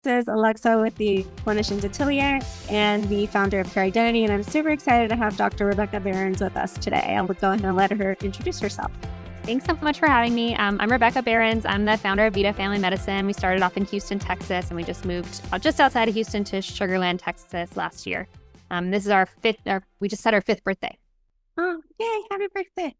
This is Alexa with the Kli'nishen Atelier and the founder of Care Identity, and I'm super excited to have Dr. Rebecca Berens with us today. I will go ahead and let her introduce herself. Thanks so much for having me. I'm Rebecca Berens. I'm the founder of Vita Family Medicine. We started off in Houston, Texas, and we just moved just outside of Houston to Sugar Land, Texas last year. This is we just had our 5th birthday. Oh, yay, happy birthday.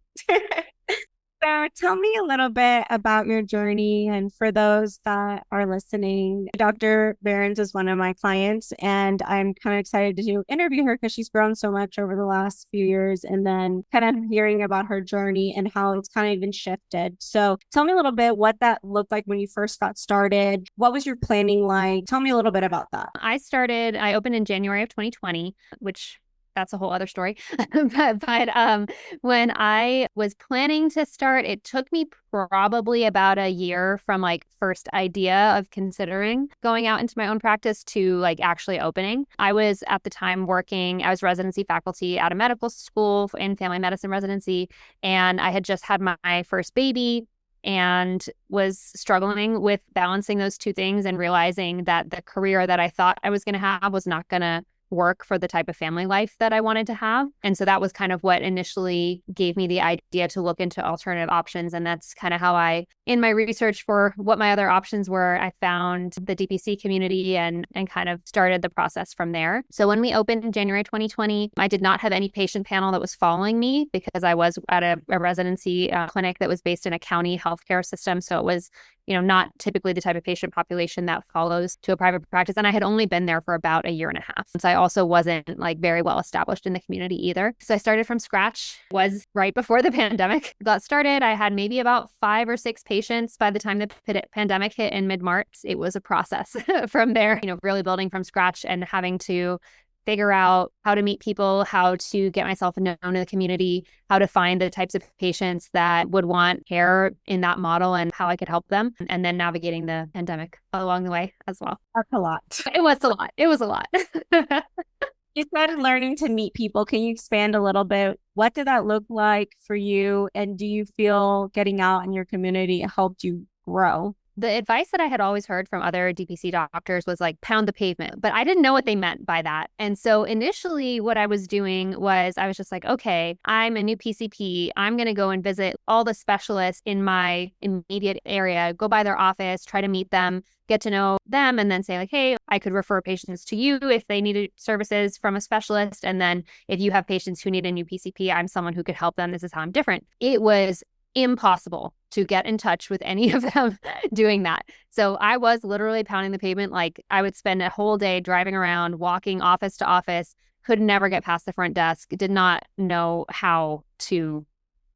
So tell me a little bit about your journey. And for those that are listening, Dr. Berens is one of my clients, and I'm kind of excited to interview her because she's grown so much over the last few years, and then kind of hearing about her journey and how it's kind of even shifted. So tell me a little bit what that looked like when you first got started. What was your planning like? Tell me a little bit about that. I opened in January of 2020, which that's a whole other story. but when I was planning to start, it took me probably about a year from like first idea of considering going out into my own practice to like actually opening. I was at the time I was residency faculty at a medical school in family medicine residency, and I had just had my first baby and was struggling with balancing those two things and realizing that the career that I thought I was going to have was not going to work for the type of family life that I wanted to have. And so that was kind of what initially gave me the idea to look into alternative options. And that's kind of how in my research for what my other options were, I found the DPC community and kind of started the process from there. So when we opened in January 2020, I did not have any patient panel that was following me because I was at a residency clinic that was based in a county healthcare system. So it was not typically the type of patient population that follows to a private practice. And I had only been there for about a year and a half. So I also wasn't like very well established in the community either. So I started from scratch, was right before the pandemic got started. I had maybe about 5 or 6 patients by the time the pandemic hit in mid-March. It was a process from there, really building from scratch and having to figure out how to meet people, how to get myself known in the community, how to find the types of patients that would want care in that model and how I could help them. And then navigating the pandemic along the way as well. That's a lot. It was a lot. It was a lot. You started learning to meet people. Can you expand a little bit? What did that look like for you? And do you feel getting out in your community helped you grow? The advice that I had always heard from other DPC doctors was like pound the pavement, but I didn't know what they meant by that. And so initially what I was doing was I was just like, okay, I'm a new PCP. I'm going to go and visit all the specialists in my immediate area, go by their office, try to meet them, get to know them, and then say like, hey, I could refer patients to you if they needed services from a specialist. And then if you have patients who need a new PCP, I'm someone who could help them. This is how I'm different. It was impossible to get in touch with any of them doing that. So I was literally pounding the pavement. Like I would spend a whole day driving around, walking office to office, could never get past the front desk, did not know how to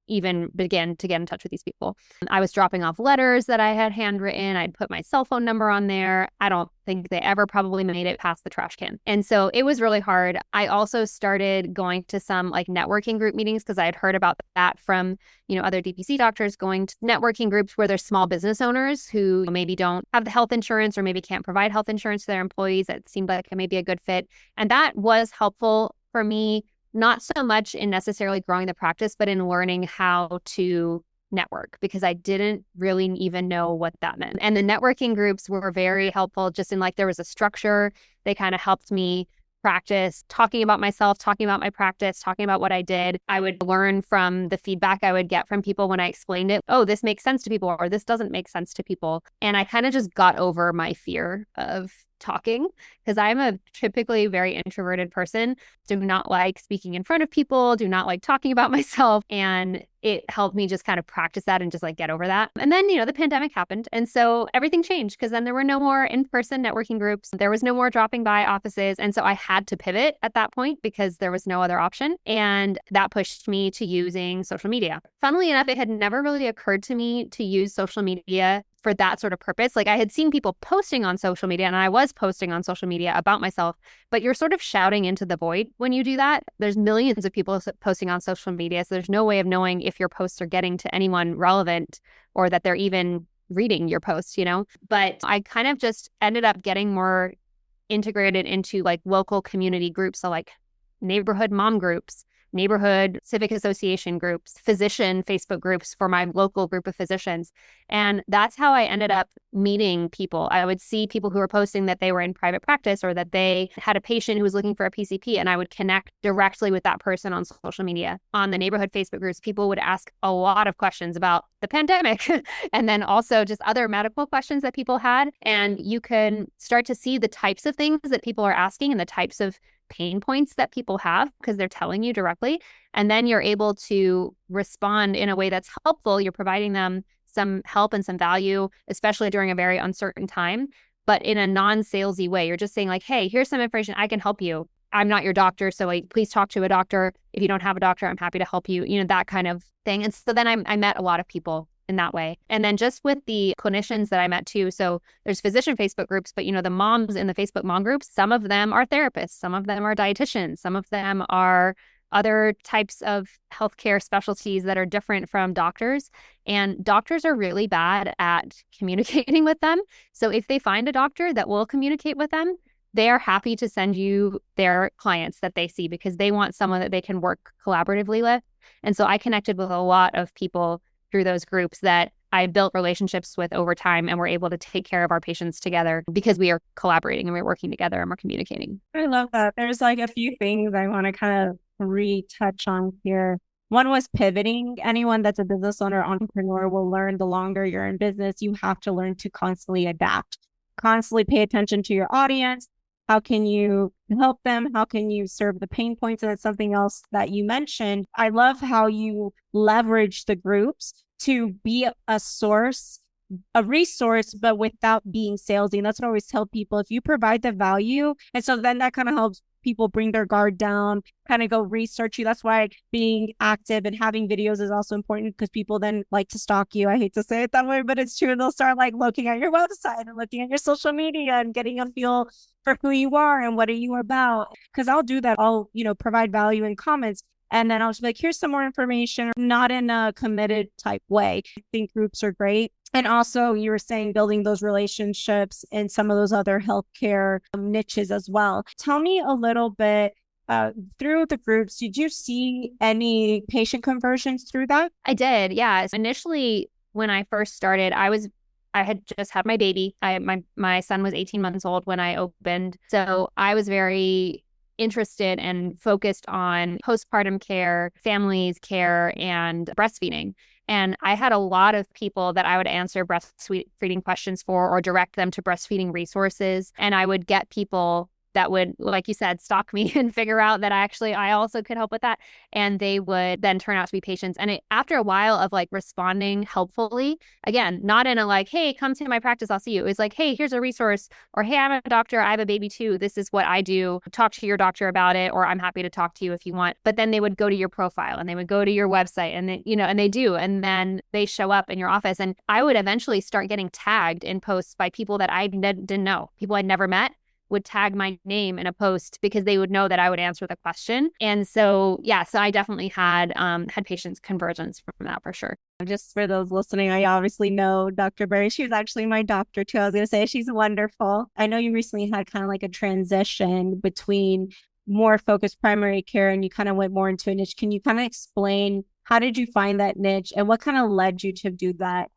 even begin to get in touch with these people. I was dropping off letters that I had handwritten. I'd put my cell phone number on there. I don't think they ever probably made it past the trash can. And so it was really hard. I also started going to some like networking group meetings because I had heard about that from, other DPC doctors, going to networking groups where there's small business owners who maybe don't have the health insurance or maybe can't provide health insurance to their employees. It seemed like it may be a good fit. And that was helpful for me, not so much in necessarily growing the practice, but in learning how to network because I didn't really even know what that meant. And the networking groups were very helpful just in like there was a structure. They kind of helped me practice talking about myself, talking about my practice, talking about what I did. I would learn from the feedback I would get from people when I explained it. Oh, this makes sense to people or this doesn't make sense to people. And I kind of just got over my fear of talking because I'm a typically very introverted person, do not like speaking in front of people, do not like talking about myself. And it helped me just kind of practice that and just like get over that. And then, the pandemic happened. And so everything changed because then there were no more in-person networking groups. There was no more dropping by offices. And so I had to pivot at that point because there was no other option. And that pushed me to using social media. Funnily enough, it had never really occurred to me to use social media for that sort of purpose. Like I had seen people posting on social media and I was posting on social media about myself, but you're sort of shouting into the void when you do that. There's millions of people posting on social media. So there's no way of knowing if your posts are getting to anyone relevant or that they're even reading your posts, But I kind of just ended up getting more integrated into like local community groups. So like neighborhood mom groups, neighborhood civic association groups, physician Facebook groups for my local group of physicians. And that's how I ended up meeting people. I would see people who were posting that they were in private practice or that they had a patient who was looking for a PCP, and I would connect directly with that person on social media. On the neighborhood Facebook groups, people would ask a lot of questions about the pandemic and then also just other medical questions that people had. And you can start to see the types of things that people are asking and the types of pain points that people have because they're telling you directly. And then you're able to respond in a way that's helpful. You're providing them some help and some value, especially during a very uncertain time, but in a non-salesy way. You're just saying like, hey, here's some information. I can help you. I'm not your doctor, so like, please talk to a doctor. If you don't have a doctor, I'm happy to help you, that kind of thing. And so then I met a lot of people in that way. And then just with the clinicians that I met too. So there's physician Facebook groups, but the moms in the Facebook mom groups, some of them are therapists, some of them are dietitians, some of them are other types of healthcare specialties that are different from doctors. And doctors are really bad at communicating with them. So if they find a doctor that will communicate with them, they are happy to send you their clients that they see because they want someone that they can work collaboratively with. And so I connected with a lot of people through those groups that I built relationships with over time, and we're able to take care of our patients together because we are collaborating and we're working together and we're communicating. I love that. There's like a few things I want to kind of retouch on here. One was pivoting. Anyone that's a business owner, entrepreneur will learn the longer you're in business, you have to learn to constantly adapt, constantly pay attention to your audience. How can you help them? How can you serve the pain points? And that's something else that you mentioned. I love how you leverage the groups to be a source, a resource, but without being salesy. And that's what I always tell people. If you provide the value, and so then that kind of helps people bring their guard down, kind of go research you. That's why being active and having videos is also important because people then like to stalk you. I hate to say it that way, but it's true. They'll start like looking at your website and looking at your social media and getting a feel for who you are and what are you about. Because I'll do that. I'll, provide value in comments. And then I'll just be like, here's some more information, not in a committed type way. I think groups are great. And also, you were saying building those relationships in some of those other healthcare niches as well. Tell me a little bit through the groups, did you see any patient conversions through that? I did, yeah. Initially, when I first started, I had just had my baby. My son was 18 months old when I opened. So I was very interested and focused on postpartum care, families care, and breastfeeding. And I had a lot of people that I would answer breastfeeding questions for or direct them to breastfeeding resources. And I would get people that would, like you said, stalk me and figure out that I also could help with that. And they would then turn out to be patients. And after a while of like responding helpfully, again, not in a like, hey, come to my practice, I'll see you. It's like, hey, here's a resource, or hey, I'm a doctor, I have a baby too. This is what I do. Talk to your doctor about it, or I'm happy to talk to you if you want. But then they would go to your profile and they would go to your website and they, and they do. And then they show up in your office. And I would eventually start getting tagged in posts by people that I didn't know, people I'd never met would tag my name in a post because they would know that I would answer the question. And so, so I definitely had patients conversions from that for sure. Just for those listening, I obviously know Dr. Berens. She was actually my doctor too. I was going to say she's wonderful. I know you recently had kind of like a transition between more focused primary care and you kind of went more into a niche. Can you kind of explain how did you find that niche and what kind of led you to do that,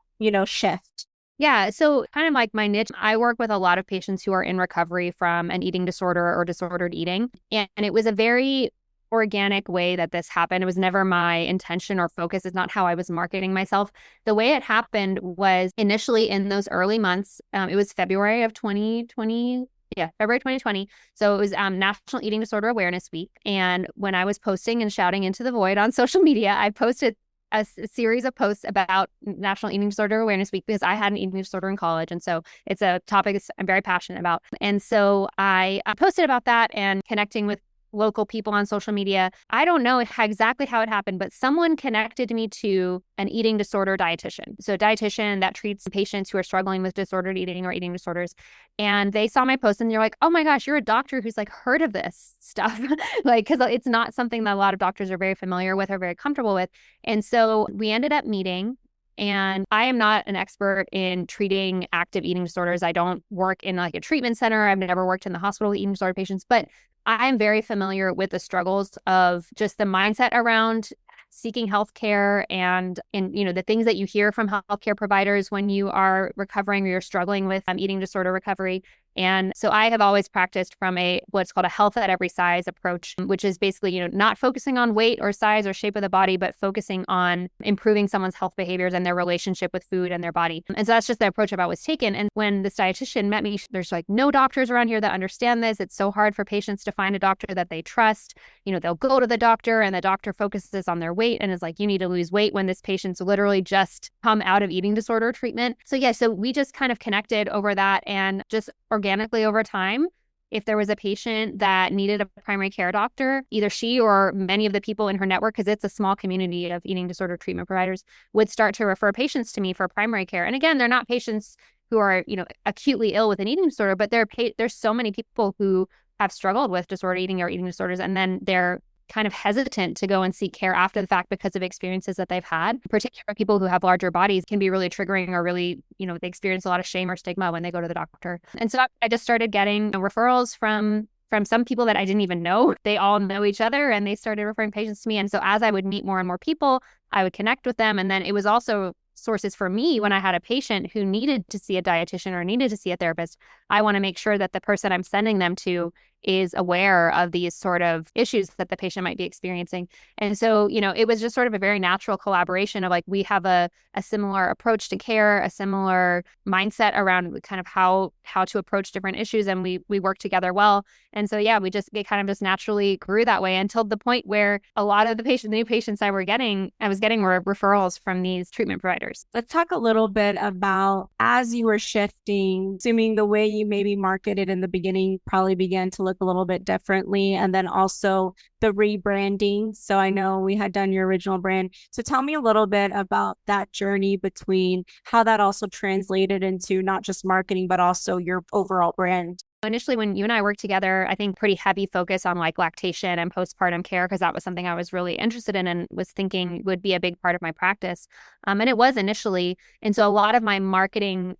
shift? Yeah. So kind of like my niche, I work with a lot of patients who are in recovery from an eating disorder or disordered eating. And it was a very organic way that this happened. It was never my intention or focus. It's not how I was marketing myself. The way it happened was initially in those early months, it was February of 2020. Yeah, February 2020. So it was National Eating Disorder Awareness Week. And when I was posting and shouting into the void on social media, I posted a series of posts about National Eating Disorder Awareness Week because I had an eating disorder in college. And so it's a topic I'm very passionate about. And so I posted about that and connecting with local people on social media. I don't know exactly how it happened, but someone connected me to an eating disorder dietitian. So a dietitian that treats patients who are struggling with disordered eating or eating disorders. And they saw my post and they're like, oh my gosh, you're a doctor who's like heard of this stuff. Like, because it's not something that a lot of doctors are very familiar with or very comfortable with. And so we ended up meeting. And I am not an expert in treating active eating disorders. I don't work in like a treatment center. I've never worked in the hospital with eating disorder patients, but I'm very familiar with the struggles of just the mindset around seeking healthcare and the things that you hear from healthcare providers when you are recovering or you're struggling with eating disorder recovery. And so I have always practiced from a what's called a health at every size approach, which is basically, not focusing on weight or size or shape of the body, but focusing on improving someone's health behaviors and their relationship with food and their body. And so that's just the approach I've always taken. And when this dietitian met me, there's like no doctors around here that understand this. It's so hard for patients to find a doctor that they trust. They'll go to the doctor and the doctor focuses on their weight and is like, you need to lose weight when this patient's literally just come out of eating disorder treatment. So we just kind of connected over that and just organically over time. If there was a patient that needed a primary care doctor, either she or many of the people in her network, because it's a small community of eating disorder treatment providers, would start to refer patients to me for primary care. And again, they're not patients who are, acutely ill with an eating disorder, but there's so many people who have struggled with disordered eating or eating disorders, and then they're kind of hesitant to go and seek care after the fact because of experiences that they've had. Particularly people who have larger bodies can be really triggering or really, they experience a lot of shame or stigma when they go to the doctor. And so I just started getting referrals from some people that I didn't even know. They all know each other and they started referring patients to me. And so as I would meet more and more people, I would connect with them. And then it was also sources for me when I had a patient who needed to see a dietitian or needed to see a therapist. I want to make sure that the person I'm sending them to is aware of these sort of issues that the patient might be experiencing. And so, it was just sort of a very natural collaboration of like, we have a similar approach to care, a similar mindset around kind of how to approach different issues. And we work together well. And so, it kind of just naturally grew that way until the point where a lot of the new patients I was getting were referrals from these treatment providers. Let's talk a little bit about as you were shifting, assuming the way you maybe marketed in the beginning probably began to look a little bit differently, and then also the rebranding. So I know we had done your original brand. So tell me a little bit about that journey between how that also translated into not just marketing, but also your overall brand. Initially, when you and I worked together, I think pretty heavy focus on like lactation and postpartum care, because that was something I was really interested in and was thinking would be a big part of my practice. And it was initially. And so a lot of my marketing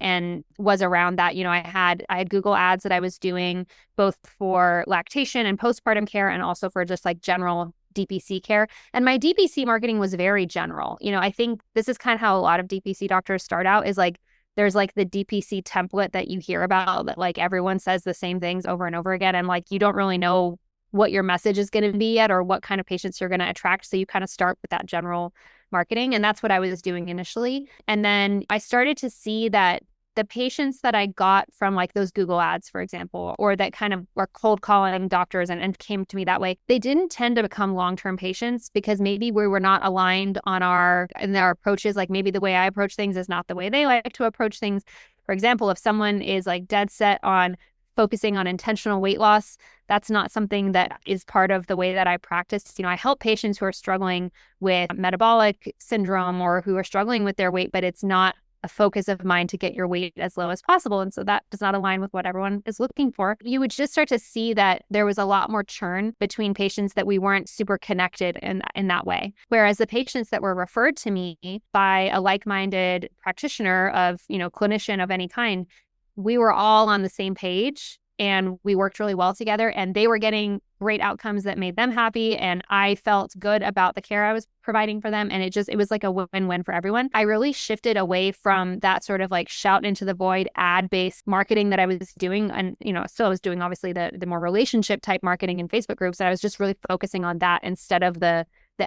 was around that. I had Google ads that I was doing both for lactation and postpartum care and also for just like general DPC care. And my DPC marketing was very general. I think this is kind of how a lot of DPC doctors start out, is like, there's like the DPC template that you hear about that like everyone says the same things over and over again. And like, you don't really know what your message is going to be yet or what kind of patients you're going to attract. So you kind of start with that general marketing. And that's what I was doing initially. And then I started to see that the patients that I got from like those Google ads, for example, or that kind of were cold calling doctors and came to me that way, they didn't tend to become long-term patients because maybe we were not aligned in our approaches. Like maybe the way I approach things is not the way they like to approach things. For example, if someone is like dead set on focusing on intentional weight loss, that's not something that is part of the way that I practice. I help patients who are struggling with metabolic syndrome or who are struggling with their weight, but it's not a focus of mine to get your weight as low as possible. And so that does not align with what everyone is looking for. You would just start to see that there was a lot more churn between patients, that we weren't super connected in that way. Whereas the patients that were referred to me by a like-minded practitioner of, clinician of any kind, we were all on the same page and we worked really well together, and they were getting great outcomes that made them happy. And I felt good about the care I was providing for them. And it was like a win-win for everyone. I really shifted away from that sort of like shout into the void ad-based marketing that I was doing. And, still I was doing obviously the more relationship type marketing in Facebook groups. And I was just really focusing on that instead of the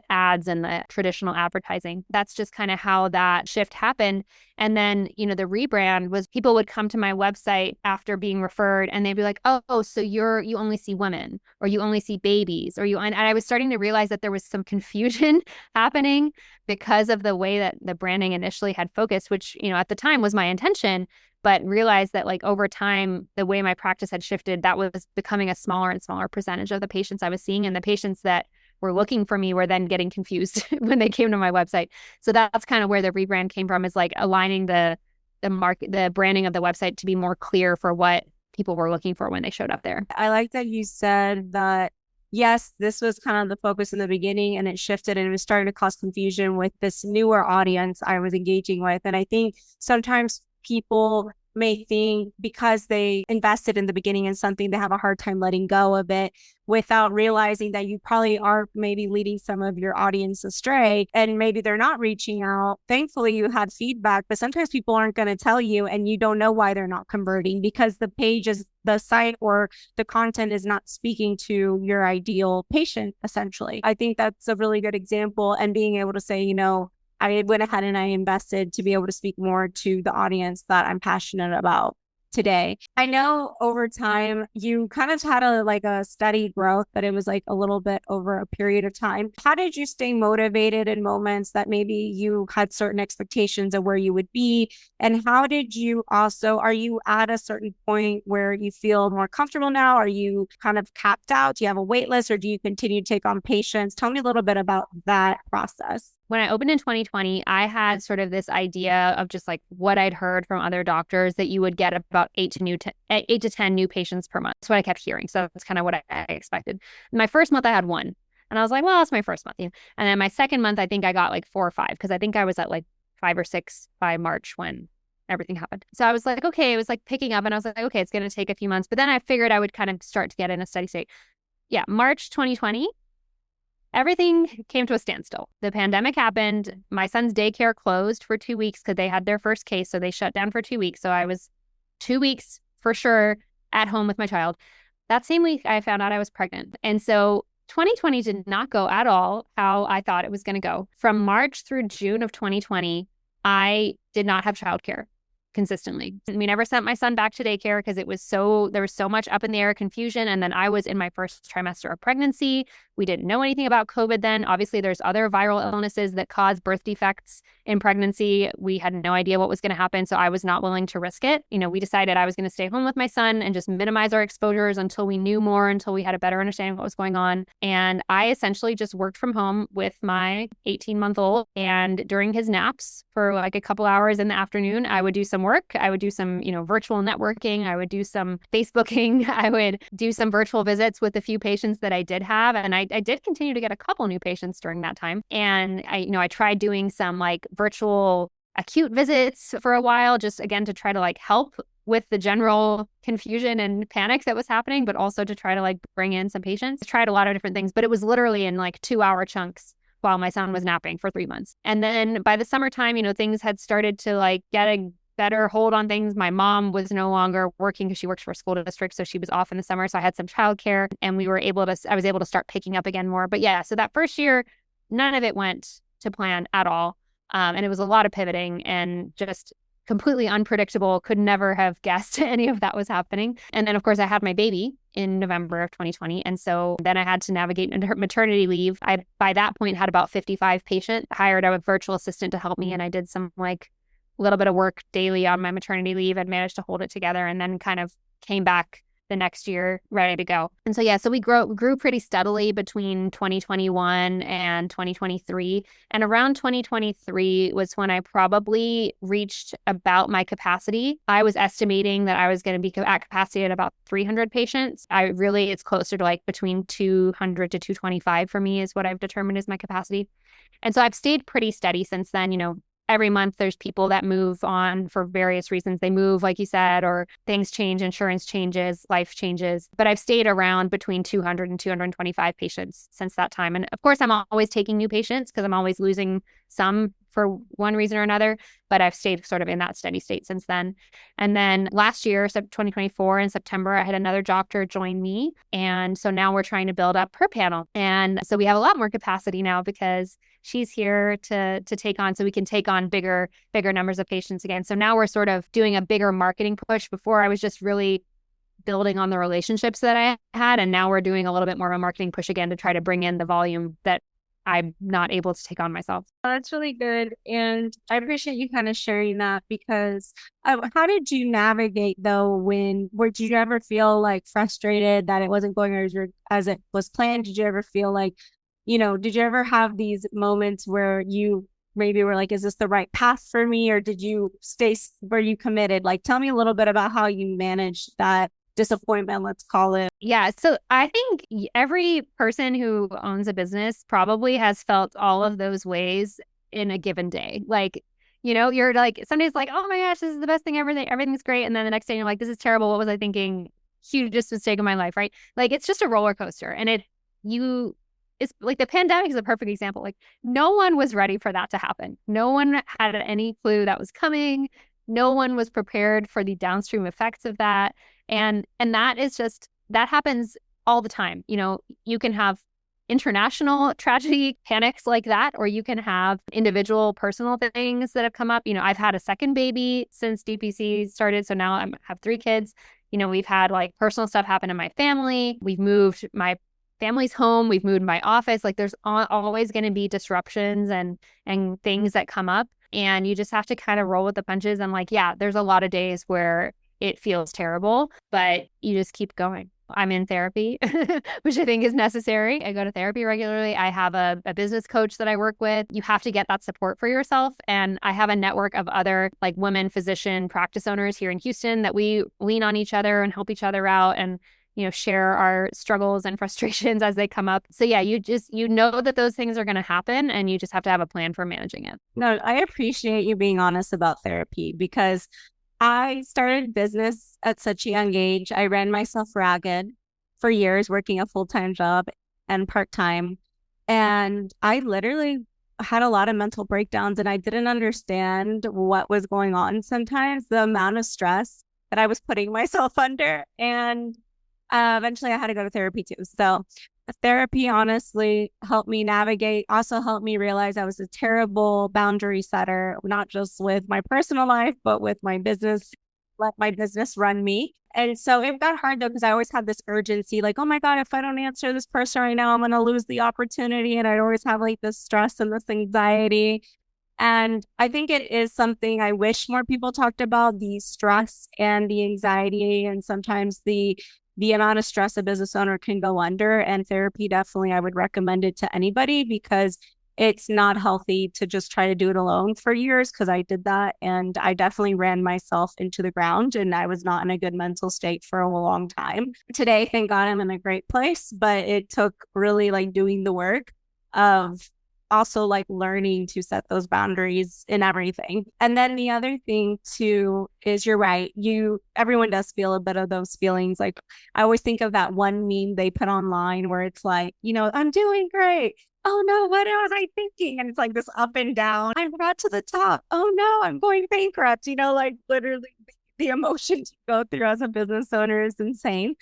ads and the traditional advertising. That's just kind of how that shift happened. And then, the rebrand was people would come to my website after being referred and they'd be like, oh, so you only see women, or you only see babies, and I was starting to realize that there was some confusion happening because of the way that the branding initially had focused, which, at the time was my intention, but realized that like over time, the way my practice had shifted, that was becoming a smaller and smaller percentage of the patients I was seeing. And the patients that were looking for me were then getting confused when they came to my website. So that's kind of where the rebrand came from, is like aligning the branding of the website to be more clear for what people were looking for when they showed up there. I like that you said that yes, this was kind of the focus in the beginning and it shifted and it was starting to cause confusion with this newer audience I was engaging with. And I think sometimes people may think because they invested in the beginning in something, they have a hard time letting go of it without realizing that you probably are maybe leading some of your audience astray and maybe they're not reaching out. Thankfully, you had feedback, but sometimes people aren't going to tell you and you don't know why they're not converting because the page is the site or the content is not speaking to your ideal patient, essentially. I think that's a really good example. And being able to say, I went ahead and I invested to be able to speak more to the audience that I'm passionate about today. I know over time you kind of had a steady growth, but it was like a little bit over a period of time. How did you stay motivated in moments that maybe you had certain expectations of where you would be? And how did you also, are you at a certain point where you feel more comfortable now? Are you kind of capped out? Do you have a wait list or do you continue to take on patients? Tell me a little bit about that process. When I opened in 2020, I had sort of this idea of just like what I'd heard from other doctors that you would get about 8 to 10 new patients per month. That's what I kept hearing. So that's kind of what I expected. My first month, I had one. And I was like, well, that's my first month. And then my second month, I think I got like 4 or 5 because I think I was at like 5 or 6 by March when everything happened. So I was like, okay, it was like picking up and I was like, okay, it's going to take a few months. But then I figured I would kind of start to get in a steady state. Yeah, March 2020. Everything came to a standstill. The pandemic happened. My son's daycare closed for 2 weeks because they had their first case. So they shut down for 2 weeks. So I was 2 weeks for sure at home with my child. That same week, I found out I was pregnant. And so 2020 did not go at all how I thought it was going to go. From March through June of 2020, I did not have childcare consistently. We never sent my son back to daycare because there was so much up in the air confusion. And then I was in my first trimester of pregnancy. We didn't know anything about COVID then. Obviously, there's other viral illnesses that cause birth defects in pregnancy. We had no idea what was going to happen. So I was not willing to risk it. We decided I was going to stay home with my son and just minimize our exposures until we knew more, until we had a better understanding of what was going on. And I essentially just worked from home with my 18-month-old. And during his naps for like a couple hours in the afternoon, I would do some work. I would do some, virtual networking. I would do some Facebooking. I would do some virtual visits with a few patients that I did have. And I did continue to get a couple new patients during that time. And I tried doing some like virtual acute visits for a while, just again, to try to like help with the general confusion and panic that was happening, but also to try to like bring in some patients. I tried a lot of different things, but it was literally in like 2-hour chunks while my son was napping for 3 months. And then by the summertime, things had started to like get a better hold on things. My mom was no longer working because she works for a school district. So she was off in the summer. So I had some childcare and I was able to start picking up again more. But yeah, so that first year, none of it went to plan at all. And it was a lot of pivoting and just completely unpredictable. Could never have guessed any of that was happening. And then, of course, I had my baby in November of 2020. And so then I had to navigate maternity leave. I, by that point, had about 55 patients, hired a virtual assistant to help me. And I did some like a little bit of work daily on my maternity leave and managed to hold it together and then kind of came back the next year ready to go. And so, yeah, so we grew pretty steadily between 2021 and 2023. And around 2023 was when I probably reached about my capacity. I was estimating that I was going to be at capacity at about 300 patients. It's closer to like between 200 to 225 for me is what I've determined is my capacity. And so I've stayed pretty steady since then. Every month there's people that move on for various reasons. They move, like you said, or things change, insurance changes, life changes. But I've stayed around between 200 and 225 patients since that time. And of course, I'm always taking new patients because I'm always losing some for one reason or another. But I've stayed sort of in that steady state since then. And then last year, 2024 in September, I had another doctor join me. And so now we're trying to build up her panel. And so we have a lot more capacity now because she's here to take on, so we can take on bigger numbers of patients again. So now we're sort of doing a bigger marketing push. Before I was just really building on the relationships that I had. And now we're doing a little bit more of a marketing push again to try to bring in the volume that I'm not able to take on myself. That's really good. And I appreciate you kind of sharing that because how did you navigate though did you ever feel like frustrated that it wasn't going as it was planned? Did you ever feel like, did you ever have these moments where you maybe were like, is this the right path for me? Or were you committed? Like, tell me a little bit about how you managed that disappointment, let's call it. Yeah. So I think every person who owns a business probably has felt all of those ways in a given day. Like, you're like, some days like, oh my gosh, this is the best thing ever. Everything's great. And then the next day you're like, this is terrible. What was I thinking? Hugest mistake of my life, right? Like, it's just a roller coaster. And it's like the pandemic is a perfect example. Like, no one was ready for that to happen. No one had any clue that was coming. No one was prepared for the downstream effects of that. And that is just, that happens all the time. You can have international tragedy panics like that, or you can have individual personal things that have come up. I've had a second baby since DPC started. So now I have 3 kids. We've had like personal stuff happen in my family. We've moved my family's home. We've moved my office. Like, there's always going to be disruptions and things that come up. And you just have to kind of roll with the punches. And like, yeah, there's a lot of days where it feels terrible, but you just keep going. I'm in therapy, which I think is necessary. I go to therapy regularly. I have a business coach that I work with. You have to get that support for yourself. And I have a network of other like women physician practice owners here in Houston that we lean on each other and help each other out and, share our struggles and frustrations as they come up. So yeah, you know that those things are going to happen and you just have to have a plan for managing it. No, I appreciate you being honest about therapy because I started business at such a young age. I ran myself ragged for years, working a full-time job and part-time. And I literally had a lot of mental breakdowns and I didn't understand what was going on sometimes, the amount of stress that I was putting myself under. And eventually I had to go to therapy too. So therapy honestly helped me navigate, also helped me realize I was a terrible boundary setter, not just with my personal life, but with my business, let my business run me. And so it got hard though, because I always had this urgency, like, oh my God, if I don't answer this person right now, I'm going to lose the opportunity. And I'd always have like this stress and this anxiety. And I think it is something I wish more people talked about, the stress and the anxiety and sometimes the amount of stress a business owner can go under. And therapy, definitely, I would recommend it to anybody because it's not healthy to just try to do it alone for years, because I did that. And I definitely ran myself into the ground and I was not in a good mental state for a long time. Today, thank God I'm in a great place, but it took really like doing the work of also like learning to set those boundaries in everything. And then the other thing too is you're right. Everyone does feel a bit of those feelings. Like I always think of that one meme they put online where it's like, I'm doing great. Oh no, what was I thinking? And it's like this up and down. I got to the top. Oh no, I'm going bankrupt. Like literally the emotions you go through as a business owner is insane.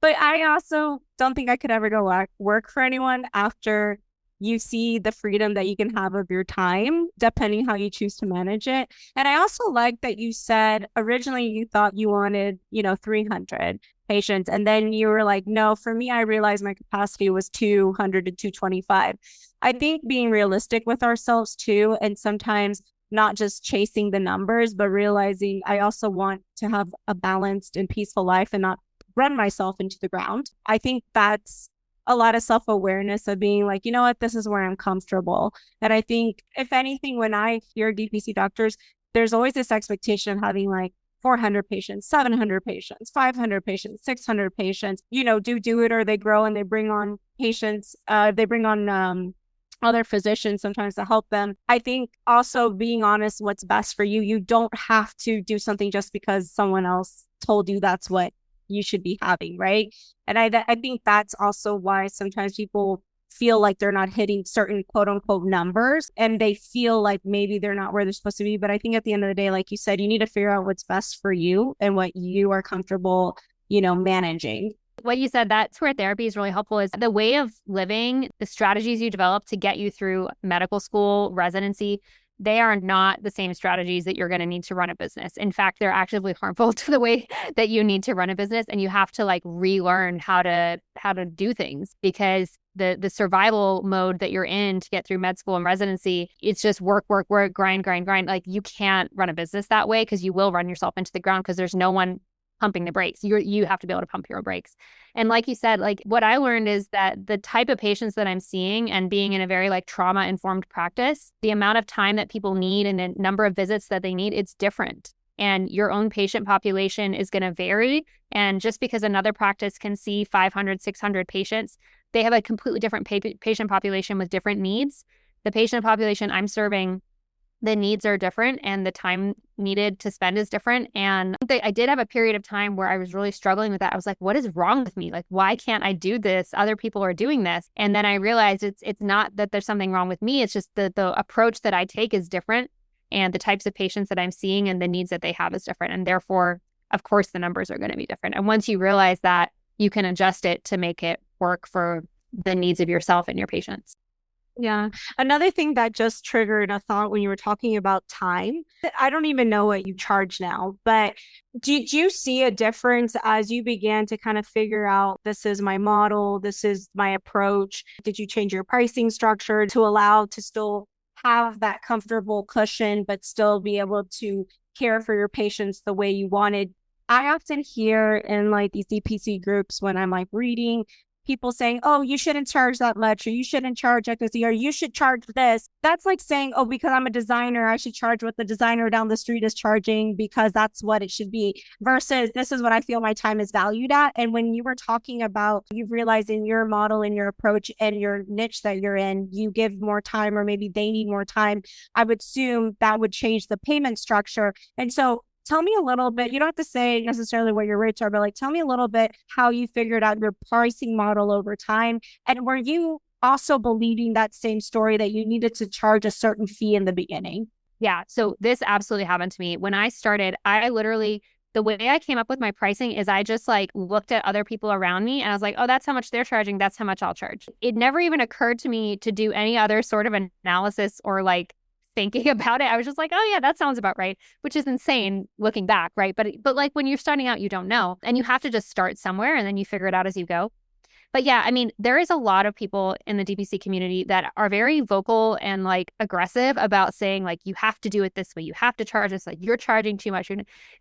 But I also don't think I could ever go work for anyone after you see the freedom that you can have of your time, depending how you choose to manage it. And I also like that you said originally you thought you wanted, 300 patients. And then you were like, no, for me, I realized my capacity was 200 to 225. I think being realistic with ourselves too, and sometimes not just chasing the numbers, but realizing I also want to have a balanced and peaceful life and not run myself into the ground. I think that's a lot of self-awareness of being like, you know what, this is where I'm comfortable. And I think if anything, when I hear DPC doctors, there's always this expectation of having like 400 patients, 700 patients, 500 patients, 600 patients, do it or they grow and they bring on patients, they bring on other physicians sometimes to help them. I think also being honest, what's best for you. You don't have to do something just because someone else told you that's what you should be having, right? And I think that's also why sometimes people feel like they're not hitting certain quote unquote numbers and they feel like maybe they're not where they're supposed to be. But I think at the end of the day, like you said, you need to figure out what's best for you and what you are comfortable, managing. What you said, that's where therapy is really helpful, is the way of living, the strategies you develop to get you through medical school, residency. They are not the same strategies that you're going to need to run a business. In fact, they're actively harmful to the way that you need to run a business. And you have to like relearn how to do things, because the survival mode that you're in to get through med school and residency, it's just work, grind. Like you can't run a business that way, because you will run yourself into the ground because there's no one pumping the brakes. You have to be able to pump your own brakes. And like you said, like what I learned is that the type of patients that I'm seeing, and being in a very like trauma informed practice, the amount of time that people need and the number of visits that they need, it's different. and your own patient population is going to vary. And just because another practice can see 500, 600 patients, they have a completely different patient population with different needs. The patient population I'm serving, the needs are different and the time needed to spend is different. And I did have a period of time where I was really struggling with that. I was like, what is wrong with me? Like, why can't I do this? Other people are doing this. And then I realized it's not that there's something wrong with me. It's just the approach that I take is different. And the types of patients that I'm seeing and the needs that they have is different. And therefore, of course, the numbers are going to be different. And once you realize that, you can adjust it to make it work for the needs of yourself and your patients. Yeah. Another thing that just triggered a thought when you were talking about time, I don't even know what you charge now, but did you see a difference as you began to kind of figure out this is my model, this is my approach? Did you change your pricing structure to allow to still have that comfortable cushion, but still be able to care for your patients the way you wanted? I often hear in like these DPC groups when I'm like reading people saying, oh, you shouldn't charge that much, or you shouldn't charge XYZ, or you should charge this. That's like saying, oh, because I'm a designer, I should charge what the designer down the street is charging because that's what it should be, versus this is what I feel my time is valued at. And when you were talking about, you've realized in your model and your approach and your niche that you're in, you give more time, or maybe they need more time, I would assume that would change the payment structure. And so tell me a little bit. You don't have to say necessarily what your rates are, but like tell me a little bit how you figured out your pricing model over time. And were you also believing that same story that you needed to charge a certain fee in the beginning? Yeah. So this absolutely happened to me. When I started, I literally, the way I came up with my pricing is I just like looked at other people around me and I was like, oh, that's how much they're charging. That's how much I'll charge. It never even occurred to me to do any other sort of analysis or like thinking about it. I was just like, oh yeah, that sounds about right, which is insane looking back, right? But like when you're starting out, you don't know, and you have to just start somewhere and then you figure it out as you go. But yeah, I mean, there is a lot of people in the DPC community that are very vocal and like aggressive about saying like, you have to do it this way. You have to charge this, like you're charging too much.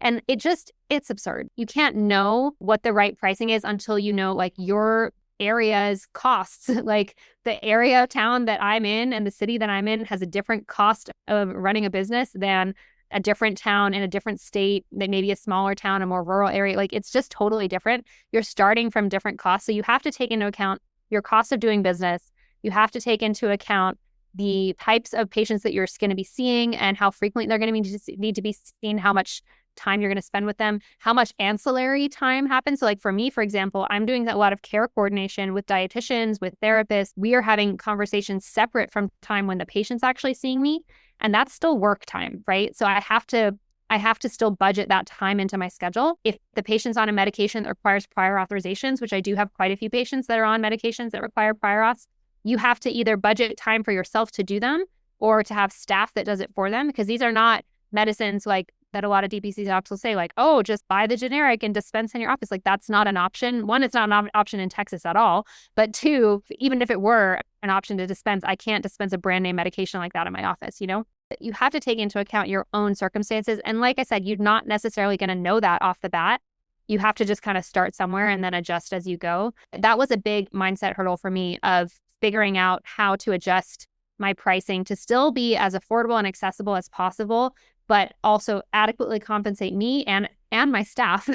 And it's absurd. You can't know what the right pricing is until you know like your area's costs. Like the area of town that I'm in and the city that I'm in has a different cost of running a business than a different town in a different state, that maybe a smaller town, a more rural area. Like it's just totally different. You're starting from different costs. So you have to take into account your cost of doing business. You have to take into account the types of patients that you're going to be seeing and how frequently they're going to need to be seen, how much time you're going to spend with them, how much ancillary time happens. So like for me, for example, I'm doing a lot of care coordination with dietitians, with therapists. We are having conversations separate from time when the patient's actually seeing me. And that's still work time, right? So I have to still budget that time into my schedule. If the patient's on a medication that requires prior authorizations, which I do have quite a few patients that are on medications that require prior auths, you have to either budget time for yourself to do them or to have staff that does it for them, because these are not medicines like that a lot of DPC docs will say like, oh, just buy the generic and dispense in your office. Like that's not an option. One, it's not an option in Texas at all. But two, even if it were an option to dispense, I can't dispense a brand name medication like that in my office, you know? You have to take into account your own circumstances. And like I said, you're not necessarily going to know that off the bat. You have to just kind of start somewhere and then adjust as you go. That was a big mindset hurdle for me of figuring out how to adjust my pricing to still be as affordable and accessible as possible, but also adequately compensate me and my staff,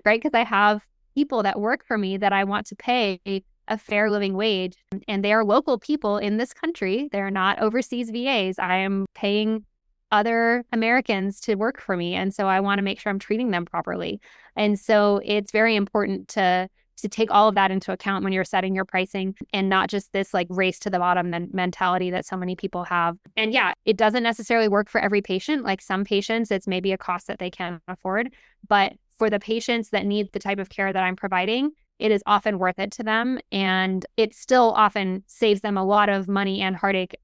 right? Because I have people that work for me that I want to pay a fair living wage, and they are local people in this country. They're not overseas VAs. I am paying other Americans to work for me, and so I want to make sure I'm treating them properly. And so it's very important to take all of that into account when you're setting your pricing, and not just this like race to the bottom mentality that so many people have. And yeah, it doesn't necessarily work for every patient. Like some patients, it's maybe a cost that they can't afford. But for the patients that need the type of care that I'm providing, it is often worth it to them. And it still often saves them a lot of money and heartache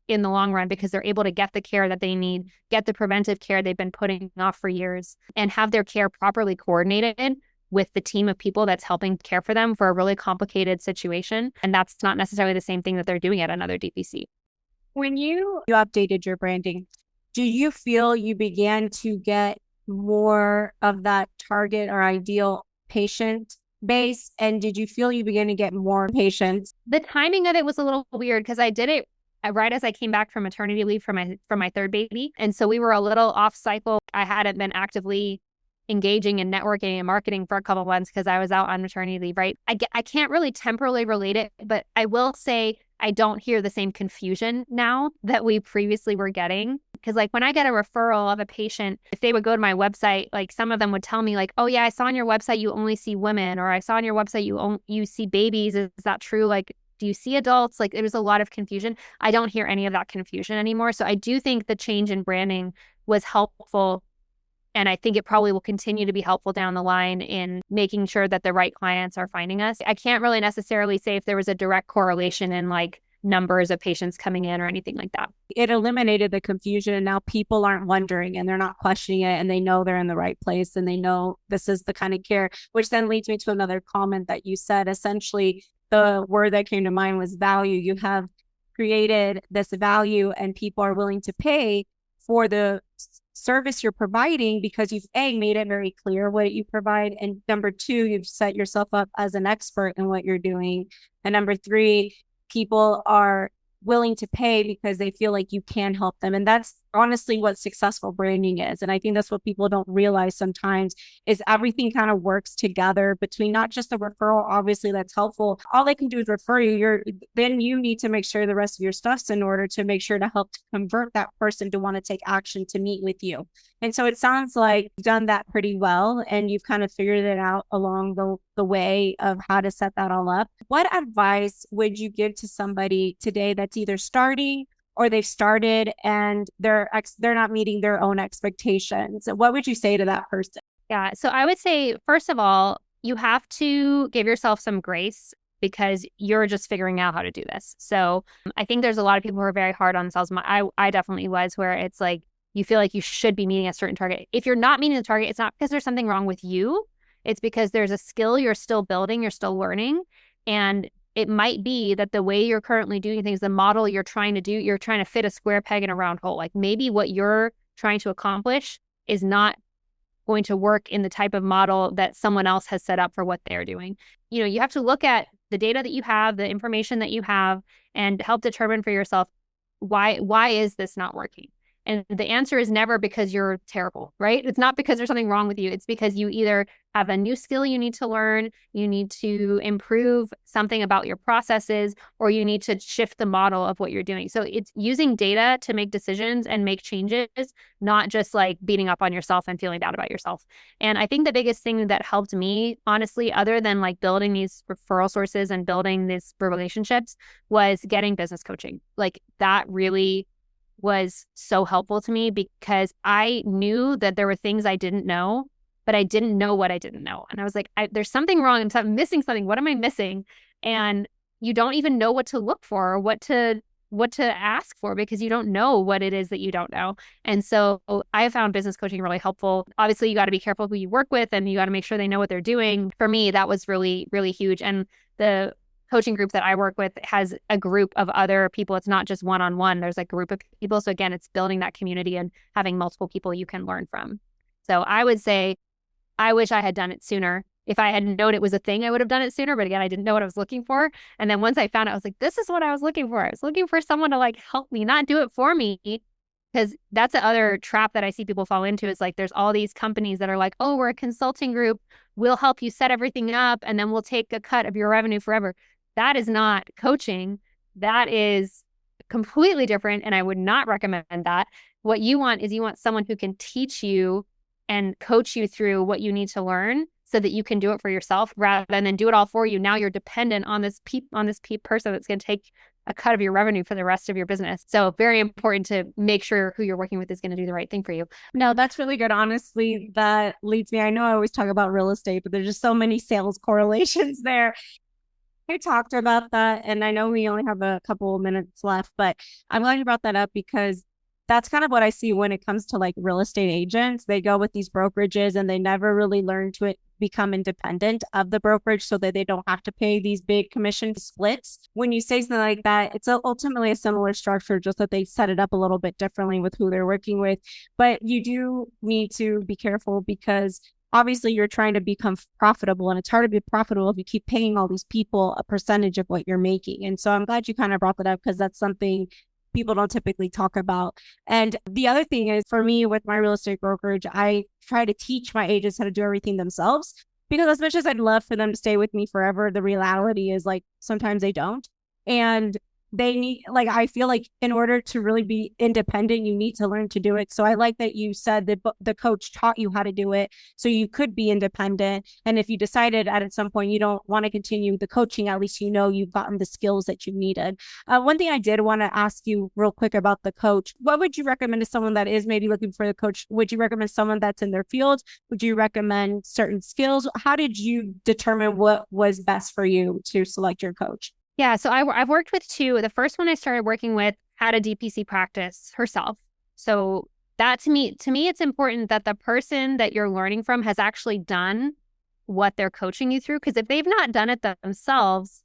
in the long run, because they're able to get the care that they need, get the preventive care they've been putting off for years, and have their care properly coordinated with the team of people that's helping care for them for a really complicated situation. And that's not necessarily the same thing that they're doing at another DPC. When you updated your branding, do you feel you began to get more of that target or ideal patient base? And did you feel you began to get more patients? The timing of it was a little weird because I did it right as I came back from maternity leave from my third baby. And so we were a little off cycle. I hadn't been actively engaging in networking and marketing for a couple of months because I was out on maternity leave, right? I can't really temporally relate it, but I will say I don't hear the same confusion now that we previously were getting. Because like when I get a referral of a patient, if they would go to my website, like some of them would tell me like, oh yeah, I saw on your website you only see women, or I saw on your website you see babies. Is that true? Like, do you see adults? Like, there was a lot of confusion. I don't hear any of that confusion anymore. So I do think the change in branding was helpful. And I think it probably will continue to be helpful down the line in making sure that the right clients are finding us. I can't really necessarily say if there was a direct correlation in like numbers of patients coming in or anything like that. It eliminated the confusion, and now people aren't wondering and they're not questioning it, and they know they're in the right place, and they know this is the kind of care, which then leads me to another comment that you said. Essentially, the word that came to mind was value. You have created this value, and people are willing to pay for the service you're providing because you've made it very clear what you provide, and number two, you've set yourself up as an expert in what you're doing, and number three, people are willing to pay because they feel like you can help them. And that's honestly what successful branding is. And I think that's what people don't realize sometimes is everything kind of works together between not just the referral, obviously that's helpful. All they can do is refer you. Then you need to make sure the rest of your stuff's in order to make sure to help to convert that person to want to take action to meet with you. And so it sounds like you've done that pretty well, and you've kind of figured it out along the way of how to set that all up. What advice would you give to somebody today that's either starting or they've started and they're not meeting their own expectations? What would you say to that person? Yeah. So I would say, first of all, you have to give yourself some grace because you're just figuring out how to do this. So I think there's a lot of people who are very hard on themselves. I definitely was, where it's like, you feel like you should be meeting a certain target. If you're not meeting the target, it's not because there's something wrong with you. It's because there's a skill you're still building, you're still learning. And it might be that the way you're currently doing things, the model you're trying to do, you're trying to fit a square peg in a round hole. Like maybe what you're trying to accomplish is not going to work in the type of model that someone else has set up for what they're doing. You know, you have to look at the data that you have, the information that you have, and help determine for yourself, why is this not working? And the answer is never because you're terrible, right? It's not because there's something wrong with you. It's because you either have a new skill you need to learn, you need to improve something about your processes, or you need to shift the model of what you're doing. So it's using data to make decisions and make changes, not just like beating up on yourself and feeling bad about yourself. And I think the biggest thing that helped me, honestly, other than like building these referral sources and building these relationships, was getting business coaching. Like that really was so helpful to me because I knew that there were things I didn't know, but I didn't know what I didn't know. And I was like, there's something wrong. I'm missing something. What am I missing? And you don't even know what to look for or what to ask for because you don't know what it is that you don't know. And so I found business coaching really helpful. Obviously, you got to be careful who you work with and you got to make sure they know what they're doing. For me, that was really, really huge. And the coaching group that I work with has a group of other people. It's not just one-on-one. There's a group of people. So again, it's building that community and having multiple people you can learn from. So I would say, I wish I had done it sooner. If I had known it was a thing, I would have done it sooner. But again, I didn't know what I was looking for. And then once I found it, I was like, this is what I was looking for. I was looking for someone to like help me, not do it for me. Because that's the other trap that I see people fall into is like, there's all these companies that are like, oh, we're a consulting group. We'll help you set everything up. And then we'll take a cut of your revenue forever. That is not coaching. That is completely different. And I would not recommend that. What you want is you want someone who can teach you and coach you through what you need to learn so that you can do it for yourself rather than do it all for you. Now you're dependent on this person that's going to take a cut of your revenue for the rest of your business. So very important to make sure who you're working with is going to do the right thing for you. No, that's really good. Honestly, that leads me. I know I always talk about real estate, but there's just so many sales correlations there. I talked about that, and I know we only have a couple of minutes left, but I'm glad you brought that up because that's kind of what I see when it comes to like real estate agents. They go with these brokerages and they never really learn to become independent of the brokerage so that they don't have to pay these big commission splits. When you say something like that, it's ultimately a similar structure, just that they set it up a little bit differently with who they're working with. But you do need to be careful because obviously you're trying to become profitable, and it's hard to be profitable if you keep paying all these people a percentage of what you're making. And so I'm glad you kind of brought that up because that's something people don't typically talk about. And the other thing is for me with my real estate brokerage, I try to teach my agents how to do everything themselves because as much as I'd love for them to stay with me forever, the reality is like sometimes they don't. And they need, like, I feel like in order to really be independent, you need to learn to do it. So I like that you said that the coach taught you how to do it so you could be independent. And if you decided at some point you don't want to continue the coaching, at least you know you've gotten the skills that you needed. One thing I did want to ask you real quick about the coach. What would you recommend to someone that is maybe looking for the coach? Would you recommend someone that's in their field? Would you recommend certain skills? How did you determine what was best for you to select your coach? Yeah, so I've worked with two. The first one I started working with had a DPC practice herself. So that to me, it's important that the person that you're learning from has actually done what they're coaching you through. Because if they've not done it themselves,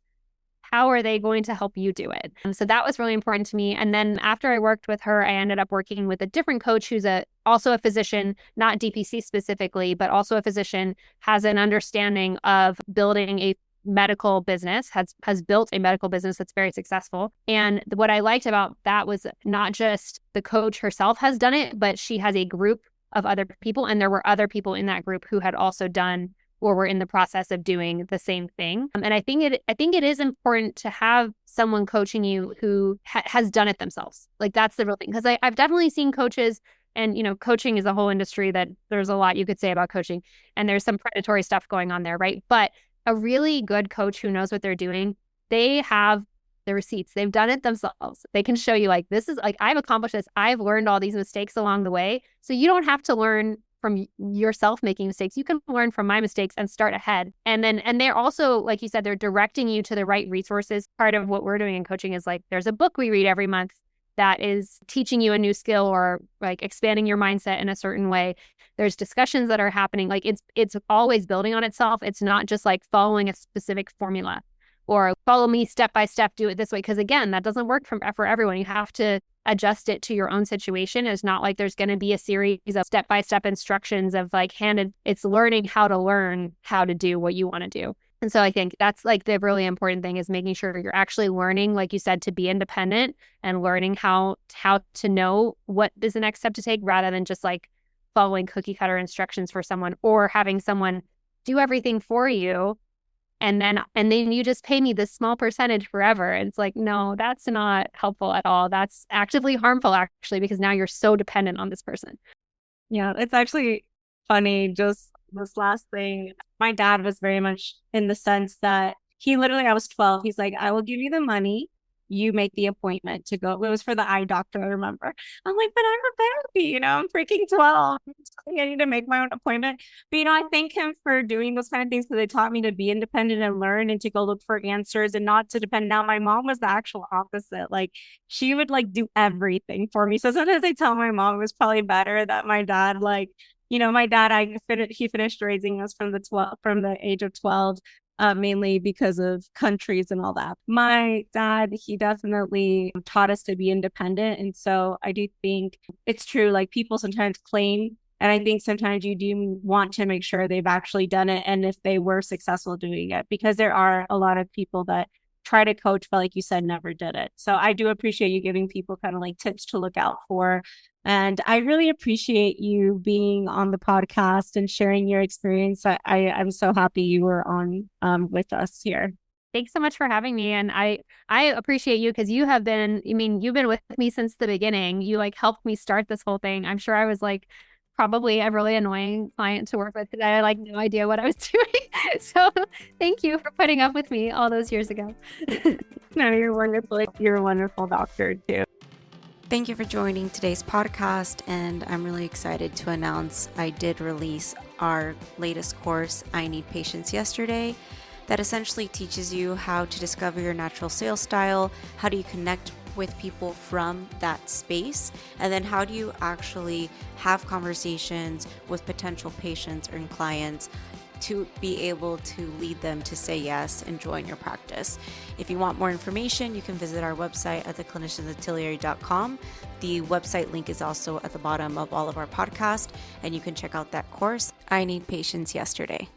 how are they going to help you do it? So that was really important to me. And then after I worked with her, I ended up working with a different coach who's also a physician, not DPC specifically, but also a physician, has an understanding of building a medical business, has built a medical business that's very successful. And what I liked about that was not just the coach herself has done it, but she has a group of other people. And there were other people in that group who had also done or were in the process of doing the same thing. And I think it is important to have someone coaching you who has done it themselves. Like that's the real thing. Because I've definitely seen coaches, and coaching is a whole industry that there's a lot you could say about coaching, and there's some predatory stuff going on there, right? But a really good coach who knows what they're doing, they have the receipts. They've done it themselves. They can show you like, this is like, I've accomplished this. I've learned all these mistakes along the way. So you don't have to learn from yourself making mistakes. You can learn from my mistakes and start ahead. And they're also, like you said, they're directing you to the right resources. Part of what we're doing in coaching is like, there's a book we read every month that is teaching you a new skill or like expanding your mindset in a certain way. There's discussions that are happening. Like it's always building on itself. It's not just like following a specific formula or follow me step by step, do it this way. Because again, that doesn't work for everyone. You have to adjust it to your own situation. It's not like there's going to be a series of step by step instructions of like handed. It's learning how to do what you want to do. And so I think that's like the really important thing is making sure you're actually learning, like you said, to be independent and learning how to know what is the next step to take rather than just like following cookie cutter instructions for someone or having someone do everything for you. And then you just pay me this small percentage forever. And it's like, no, that's not helpful at all. That's actively harmful, actually, because now you're so dependent on this person. Yeah, it's actually funny. Just this last thing, my dad was very much in the sense that he literally, I was 12. He's like, I will give you the money. You make the appointment to go. It was for the eye doctor, I remember. I'm like, but I'm a baby, I'm freaking 12. I need to make my own appointment. But, I thank him for doing those kind of things because they taught me to be independent and learn and to go look for answers and not to depend. Now, my mom was the actual opposite. Like, she would like do everything for me. So sometimes I tell my mom it was probably better that my dad, like, my dad, he finished raising us from the age of 12. Mainly because of countries and all that. My dad, he definitely taught us to be independent. And so I do think it's true. Like people sometimes claim, and I think sometimes you do want to make sure they've actually done it. And if they were successful doing it, because there are a lot of people that try to coach, but like you said, never did it. So I do appreciate you giving people kind of like tips to look out for. And I really appreciate you being on the podcast and sharing your experience. I'm so happy you were on with us here. Thanks so much for having me. And I appreciate you because you've been with me since the beginning. You like helped me start this whole thing. I'm sure I was like probably a really annoying client to work with because I had like no idea what I was doing. So thank you for putting up with me all those years ago. No, you're wonderful. You're a wonderful doctor too. Thank you for joining today's podcast, and I'm really excited to announce I did release our latest course, I Need Patience, yesterday, that essentially teaches you how to discover your natural sales style, how do you connect with people from that space, and then how do you actually have conversations with potential patients or clients to be able to lead them to say yes and join your practice. If you want more information, you can visit our website at theklinishenatelier.com. The website link is also at the bottom of all of our podcasts, and you can check out that course, I Need Patience, yesterday.